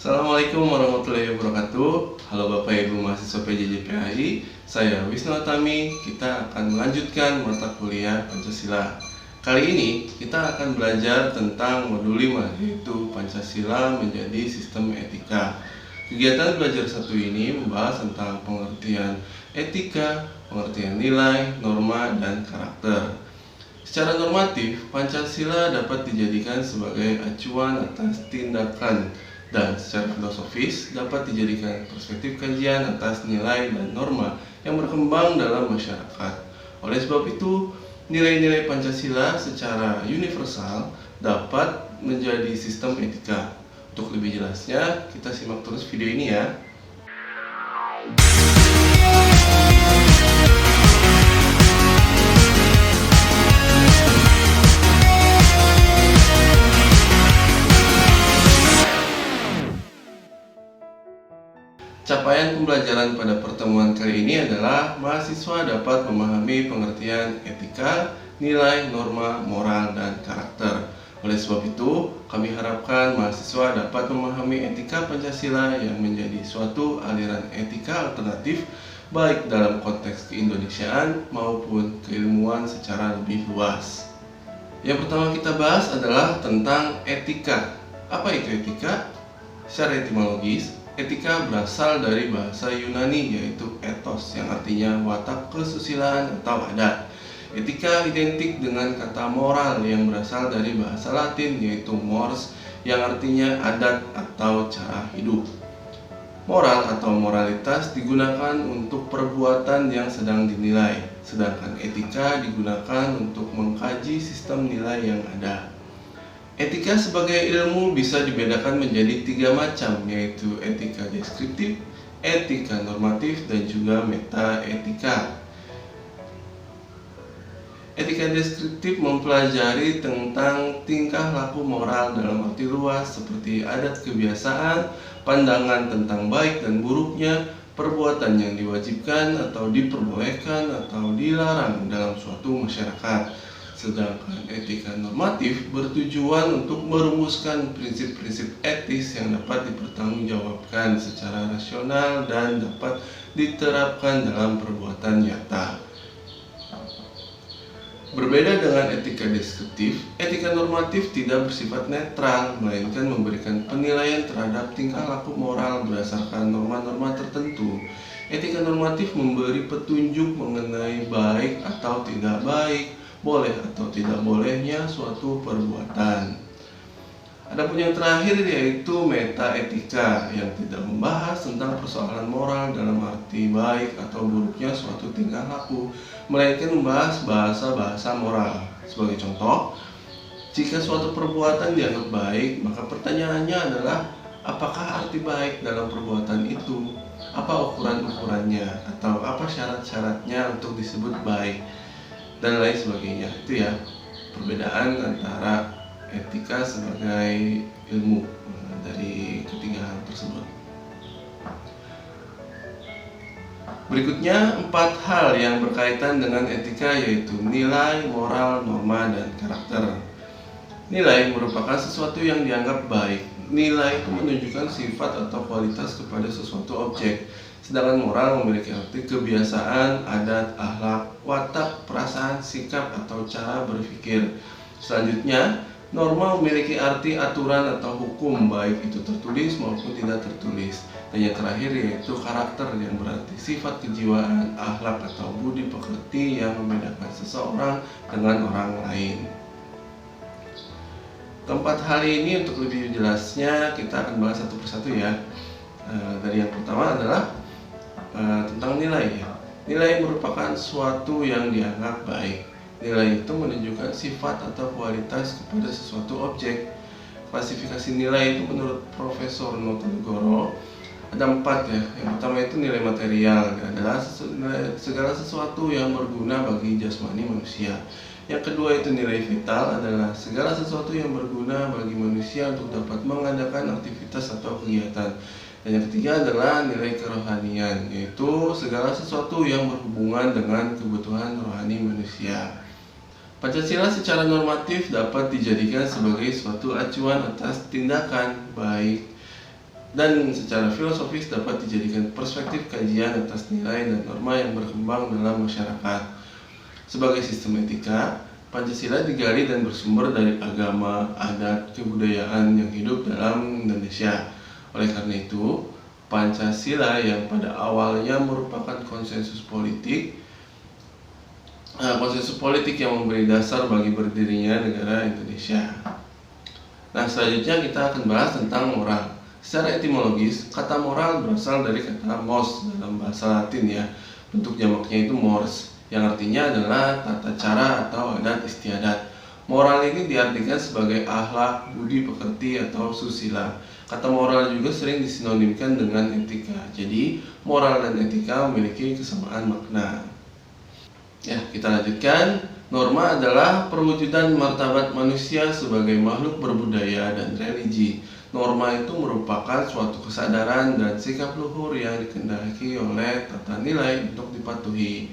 Assalamualaikum warahmatullahi wabarakatuh. Halo Bapak Ibu mahasiswa PJJ saya Wisnu Atami. Kita akan melanjutkan mata kuliah Pancasila. Kali ini kita akan belajar tentang modul 5, yaitu Pancasila menjadi sistem etika. Kegiatan belajar satu ini membahas tentang pengertian etika, pengertian nilai, norma, dan karakter. Secara normatif, Pancasila dapat dijadikan sebagai acuan atas tindakan, dan secara filosofis dapat dijadikan perspektif kajian atas nilai dan norma yang berkembang dalam masyarakat. Oleh sebab itu, nilai-nilai Pancasila secara universal dapat menjadi sistem etika. Untuk lebih jelasnya, kita simak terus video ini ya. Capaian pembelajaran pada pertemuan kali ini adalah mahasiswa dapat memahami pengertian etika, nilai, norma, moral, dan karakter. Oleh sebab itu, kami harapkan mahasiswa dapat memahami etika Pancasila yang menjadi suatu aliran etika alternatif baik dalam konteks keindonesiaan maupun keilmuan secara lebih luas. Yang pertama kita bahas adalah tentang etika. Apa itu etika? Secara etimologis, etika berasal dari bahasa Yunani yaitu ethos yang artinya watak kesusilaan atau adat. Etika identik dengan kata moral yang berasal dari bahasa Latin yaitu mors yang artinya adat atau cara hidup. Moral atau moralitas digunakan untuk perbuatan yang sedang dinilai, sedangkan etika digunakan untuk mengkaji sistem nilai yang ada. Etika sebagai ilmu bisa dibedakan menjadi 3 macam, yaitu etika deskriptif, etika normatif, dan juga metaetika. Etika deskriptif mempelajari tentang tingkah laku moral dalam arti luas seperti adat kebiasaan, pandangan tentang baik dan buruknya, perbuatan yang diwajibkan atau diperbolehkan atau dilarang dalam suatu masyarakat. Sedangkan etika normatif bertujuan untuk merumuskan prinsip-prinsip etis yang dapat dipertanggungjawabkan secara rasional dan dapat diterapkan dalam perbuatan nyata. Berbeda dengan etika deskriptif, etika normatif tidak bersifat netral, melainkan memberikan penilaian terhadap tingkah laku moral berdasarkan norma-norma tertentu. Etika normatif memberi petunjuk mengenai baik atau tidak baik, boleh atau tidak bolehnya suatu perbuatan. Adapun yang terakhir yaitu metaetika yang tidak membahas tentang persoalan moral dalam arti baik atau buruknya suatu tingkah laku, melainkan membahas bahasa-bahasa moral. Sebagai contoh, jika suatu perbuatan dianggap baik, maka pertanyaannya adalah apakah arti baik dalam perbuatan itu? Apa ukuran-ukurannya? Atau apa syarat-syaratnya untuk disebut baik? Dan lain sebagainya. Itu ya perbedaan antara etika sebagai ilmu dari ketiga hal tersebut. Berikutnya 4 hal yang berkaitan dengan etika yaitu nilai, moral, norma, dan karakter. Nilai merupakan sesuatu yang dianggap baik. Nilai itu menunjukkan sifat atau kualitas kepada sesuatu objek. Sedangkan moral memiliki arti kebiasaan, adat, akhlak, watak, perasaan, sikap, atau cara berpikir. Selanjutnya, norma memiliki arti aturan atau hukum, baik itu tertulis maupun tidak tertulis. Dan yang terakhir yaitu karakter yang berarti sifat kejiwaan, akhlak, atau budi pekerti yang membedakan seseorang dengan orang lain. Keempat hal ini untuk lebih jelasnya kita akan bahas satu persatu ya. Dari yang pertama adalah tentang nilai ya. Nilai merupakan suatu yang dianggap baik. Nilai itu menunjukkan sifat atau kualitas kepada sesuatu objek. Klasifikasi nilai itu menurut Profesor Notonegoro ada 4 ya. Yang pertama itu nilai material, adalah segala sesuatu yang berguna bagi jasmani manusia. Yang kedua itu nilai vital, adalah segala sesuatu yang berguna bagi manusia untuk dapat mengadakan aktivitas atau kegiatan. Dan yang ketiga adalah nilai kerohanian, yaitu segala sesuatu yang berhubungan dengan kebutuhan rohani manusia. Pancasila secara normatif dapat dijadikan sebagai suatu acuan atas tindakan baik dan secara filosofis dapat dijadikan perspektif kajian atas nilai dan norma yang berkembang dalam masyarakat. Sebagai sistem etika, Pancasila digali dan bersumber dari agama, adat, kebudayaan yang hidup dalam Indonesia. Oleh karena itu, Pancasila yang pada awalnya merupakan konsensus politik yang memberi dasar bagi berdirinya negara Indonesia. Nah, selanjutnya kita akan bahas tentang moral. Secara etimologis, kata moral berasal dari kata mos dalam bahasa Latin ya. Bentuk jamaknya itu mors, yang artinya adalah tata cara atau adat istiadat. Moral ini diartikan sebagai akhlak, budi pekerti atau susila. Kata moral juga sering disinonimkan dengan etika. Jadi, moral dan etika memiliki kesamaan makna. Ya, kita lanjutkan. Norma adalah perwujudan martabat manusia sebagai makhluk berbudaya dan religi. Norma itu merupakan suatu kesadaran dan sikap luhur yang dikehendaki oleh tata nilai untuk dipatuhi.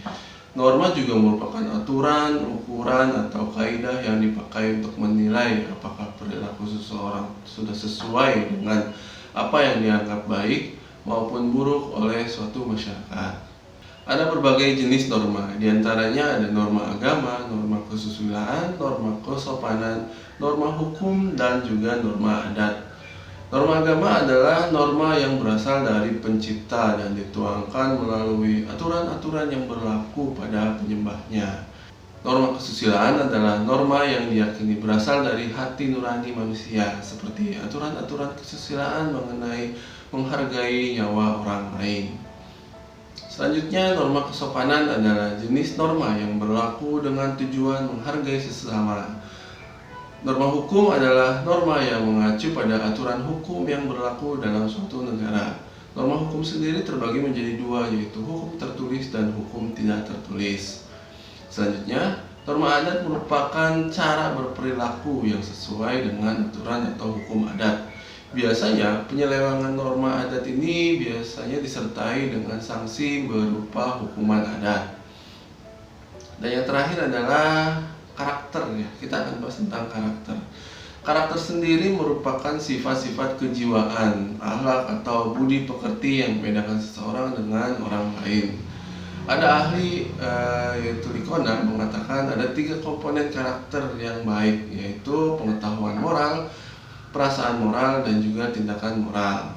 Norma juga merupakan aturan, ukuran, atau kaidah yang dipakai untuk menilai apakah perilaku seseorang sudah sesuai dengan apa yang dianggap baik maupun buruk oleh suatu masyarakat. Ada berbagai jenis norma, diantaranya ada norma agama, norma kesusilaan, norma kesopanan, norma hukum, dan juga norma adat. Norma agama adalah norma yang berasal dari pencipta dan dituangkan melalui aturan-aturan yang berlaku pada penyembahnya. Norma kesusilaan adalah norma yang diyakini berasal dari hati nurani manusia, seperti aturan-aturan kesusilaan mengenai menghargai nyawa orang lain. Selanjutnya, norma kesopanan adalah jenis norma yang berlaku dengan tujuan menghargai sesama. Norma hukum adalah norma yang mengacu pada aturan hukum yang berlaku dalam suatu negara. Norma hukum sendiri terbagi menjadi dua, yaitu hukum tertulis dan hukum tidak tertulis. Selanjutnya, norma adat merupakan cara berperilaku yang sesuai dengan aturan atau hukum adat. Biasanya, penyelewengan norma adat ini biasanya disertai dengan sanksi berupa hukuman adat. Dan yang terakhir adalah karakter ya. Kita akan bahas tentang karakter. Karakter sendiri merupakan sifat-sifat kejiwaan, akhlak atau budi pekerti yang membedakan seseorang dengan orang lain. Ada ahli yaitu Likona mengatakan ada 3 komponen karakter yang baik, yaitu pengetahuan moral, perasaan moral, dan juga tindakan moral.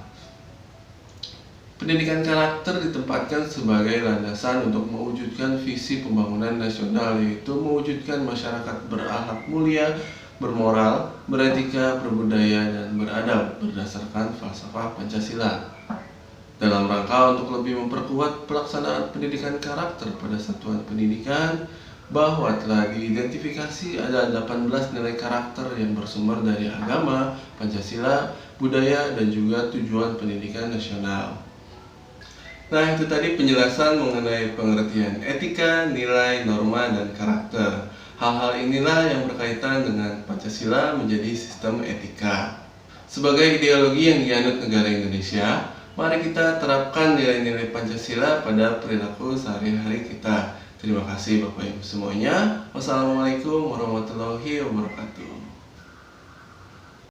Pendidikan karakter ditempatkan sebagai landasan untuk mewujudkan visi pembangunan nasional, yaitu mewujudkan masyarakat berakhlak mulia, bermoral, beretika, berbudaya, dan beradab berdasarkan falsafah Pancasila. Dalam rangka untuk lebih memperkuat pelaksanaan pendidikan karakter pada satuan pendidikan, bahwa telah diidentifikasi ada 18 nilai karakter yang bersumber dari agama, Pancasila, budaya, dan juga tujuan pendidikan nasional. Nah, itu tadi penjelasan mengenai pengertian etika, nilai, norma, dan karakter. Hal-hal inilah yang berkaitan dengan Pancasila menjadi sistem etika. Sebagai ideologi yang dianut negara Indonesia, mari kita terapkan nilai-nilai Pancasila pada perilaku sehari-hari kita. Terima kasih Bapak Ibu semuanya. Wassalamualaikum warahmatullahi wabarakatuh.